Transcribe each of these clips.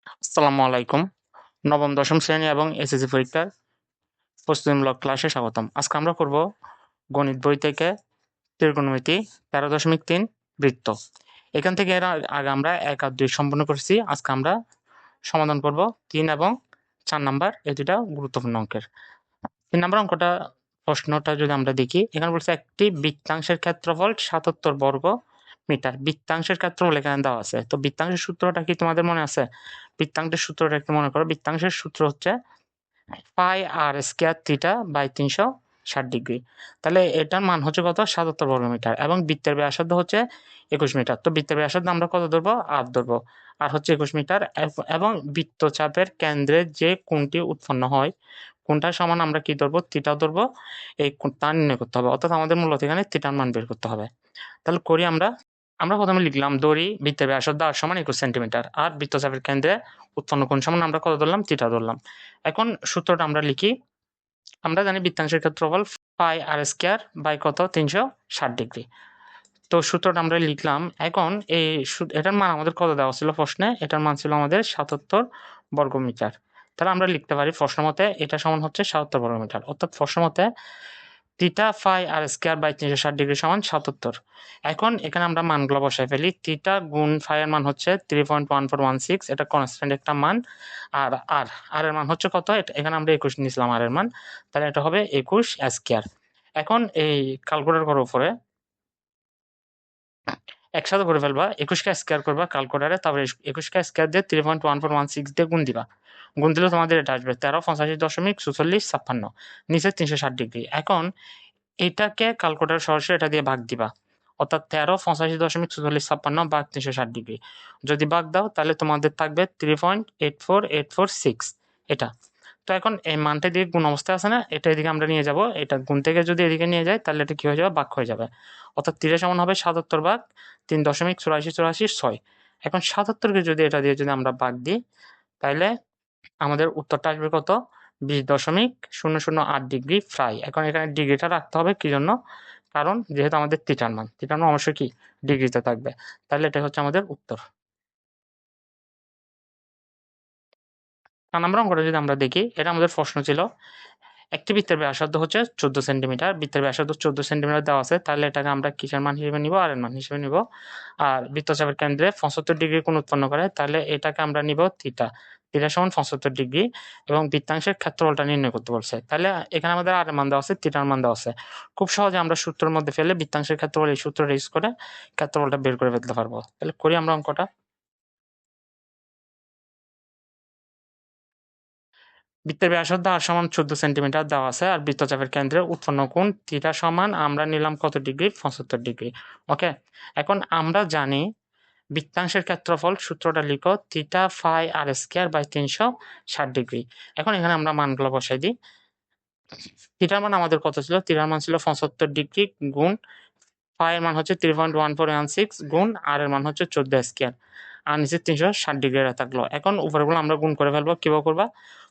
আসসালামু আলাইকুম। নবম দশম শ্রেণী এবং এসএসসি পরীক্ষার প্রস্তুতিমূলক ক্লাসে স্বাগতম। আজকে আমরা করব গণিত বই থেকে ত্রিকোণমিতি 13.3 বৃত্ত। এখান থেকে এর আগে আমরা 1 আর 2 সম্পন্ন করেছি। আজকে আমরা সমাধান করব 3 এবং 4 নাম্বার এই দুটা গুরুত্বপূর্ণ অঙ্কের। 3 নাম্বার অঙ্কটা প্রশ্নটা যদি আমরা দেখি, এখানে বলছে একটি বৃত্তাংশের ক্ষেত্রফল 77 বর্গ মিটার। বৃত্তাংশের ক্ষেত্রফল এখানে দেওয়া আছে। তো বৃত্তাংশের সূত্রটা কি তোমাদের মনে আছে? বৃত্তাংশের সূত্রটা একটু মনে করো। বৃত্তাংশের সূত্র হচ্ছে পাই আর স্কয়ার থিটা বাই 360 ডিগ্রি। তাহলে এটার মান হচ্ছে কত? 77 বর্গ মিটার এবং বৃত্তের ব্যাসার্ধ হচ্ছে 21 মিটার। তো বৃত্তের ব্যাসার্ধ আমরা কত ধরবো? আর ধরবো। আর হচ্ছে 21 মিটার এবং বৃত্তচাপের কেন্দ্রে যে কোণটি উৎপন্ন হয়, কোণটার সমান আমরা কি ধরবো? থিটা ধরবো। এই তা নির্ণয় করতে হবে। অর্থাৎ আমাদের মূলত এখানে থিটার মান বের করতে হবে। তাহলে করি আমরা। আমরা প্রথমে লিখলাম দড়ি বৃত্তের ব্যাসার্ধ আর সমান 21 সেন্টিমিটার আর বৃত্তচাপের কেন্দ্রে উৎপন্ন কোণ সমান আমরা কত ধরলাম? থিটা ধরলাম। এখন সূত্রটা আমরা লিখি। আমরা জানি বৃত্তাংশের ক্ষেত্রফল পাই আর স্কয়ার বাই কত? 360 ডিগ্রি। তো সূত্রটা আমরা লিখলাম। এখন এটার মান আমাদের কত দেওয়া ছিল প্রশ্নে? এটার মান ছিল আমাদের 77 বর্গমিটার। তাহলে আমরা লিখতে পারি প্রশ্ন মতে এটা সমান হচ্ছে 77 বর্গমিটার। অর্থাৎ প্রশ্ন মতে theta pi r square by 360 degree সমান 77। এখন এখানে আমরা মানগুলো বসাই ফেলি। থিটা গুণ ফাই এর মান হচ্ছে 3.1416, এটা কনস্ট্যান্ট একটা মান। আর আর এর মান হচ্ছে কত? এখানে আমরা 21 নিয়েছিলাম আর এর মান। তাহলে এটা হবে 21 স্কয়ার। এখন এই ক্যালকুলেটর করার উপরে একসাথে করে ফেলবা। 21 কে স্কয়ার করবা ক্যালকুলেটরে, তারপরে 21 কে স্কয়ার দিয়ে 3.1416 দিয়ে গুণ দিবা। গুণ দিলে তোমাদের এটা আসবে 1385.4456, নিচে 360 ডিগ্রি। এখন এটাকে ক্যালকুলেটর সরাসরি এটা দিয়ে ভাগ দিবা। অর্থাৎ 1385.4456 ভাগ 360 ডিগ্রি। যদি ভাগ দাও তাহলে তোমাদের থাকবে 3.84846 এটা। তো এখন এই মানটা দিয়ে গুণ অবস্থায় আছে না, এটা এদিকে আমরা নিয়ে যাব। এটা গুণ থেকে যদি এদিকে নিয়ে যাই তাহলে এটা কি হয়ে যাবে? ভাগ হয়ে যাবে। অর্থাৎ 30 সমান হবে 77 ভাগ 3.848446। এখন 77কে যদি এটা দিয়ে যদি আমরা ভাগ দিই তাহলে আমাদের উত্তরটা আসবে কত? 20.008 ডিগ্রি ফ্রাই। এখন এখানে ডিগ্রিটা রাখতে হবে কি জন্য? কারণ যেহেতু আমাদের থিটার মান অবশ্যই কি ডিগ্রিতে থাকবে। তাহলে এটা হচ্ছে আমাদের উত্তর। 4 নম্বর অঙ্কটা যদি আমরা দেখি, এটা আমাদের প্রশ্ন ছিল একটি বৃত্তের ব্যাসার্ধ হচ্ছে 14 সেন্টিমিটার। বৃত্তের ব্যাসার্ধ 14 সেন্টিমিটার দেওয়া আছে। তাহলে এটাকে আমরা কিসের মান হিসেবে নিব? আর এর মান হিসেবে নিব। আর বৃত্তচাপের কেন্দ্রে 75 ডিগ্রি কোণ উৎপন্ন করে, তাহলে এটাকে আমরা নিব থিটা। থিটা সমান 75 ডিগ্রি এবং বৃত্তাংশের ক্ষেত্রফলটা নির্ণয় করতে বলছে। তাহলে এখানে আমাদের আর এর মান দেওয়া আছে, থিটার মান দেওয়া আছে। খুব সহজে আমরা সূত্রের মধ্যে ফেলে বৃত্তাংশের ক্ষেত্রফল এই সূত্রটা ইউজ করে ক্ষেত্রফলটা বের করে ফেলতে পারবো। তাহলে করি আমরা অঙ্কটা। বৃত্তের ব্যাসার্ধ আর সমান 14 সেন্টিমিটার দেওয়া আছে আর বৃত্তচাপের কেন্দ্রে উৎপন্ন কোণ থিটা সমান আমরা নিলাম কত ডিগ্রি? 75 ডিগ্রি। ওকে। এখন আমরা জানি বৃত্তাংশের ক্ষেত্রফল সূত্রটা লিখো theta pi r square by 360 degree. এখন এখানে আমরা মানগুলো বসাই দিই। থিটার মান আমাদের কত ছিল? থিটার মান ছিল 75 ডিগ্রি গুণ ফাই এর মান হচ্ছে 3.1416 গুণ আর এর মান হচ্ছে 14 স্কয়ার আর নিচে 360 ডিগ্রি থাকলো। এখন উপরেগুলো আমরা গুণ করে ফেলবো। কিভাবে করবা?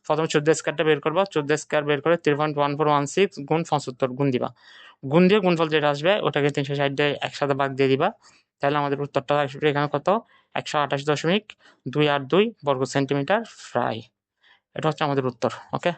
প্রথমে 14 স্কয়ারটা বের করবা। 14 স্কয়ার বের করে 3.1416 গুণ 75 গুণ দিবা। গুণ দিয়ে গুণফল যেটা আসবে ওটাকে 360 দিয়ে একসাথে ভাগ দিয়ে দিবা। তাহলে আমাদের উত্তরটা আসবে এখানে কত? 128.282 বর্গ সেন্টিমিটার ফ্রাই। এটা হচ্ছে আমাদের উত্তর। ওকে।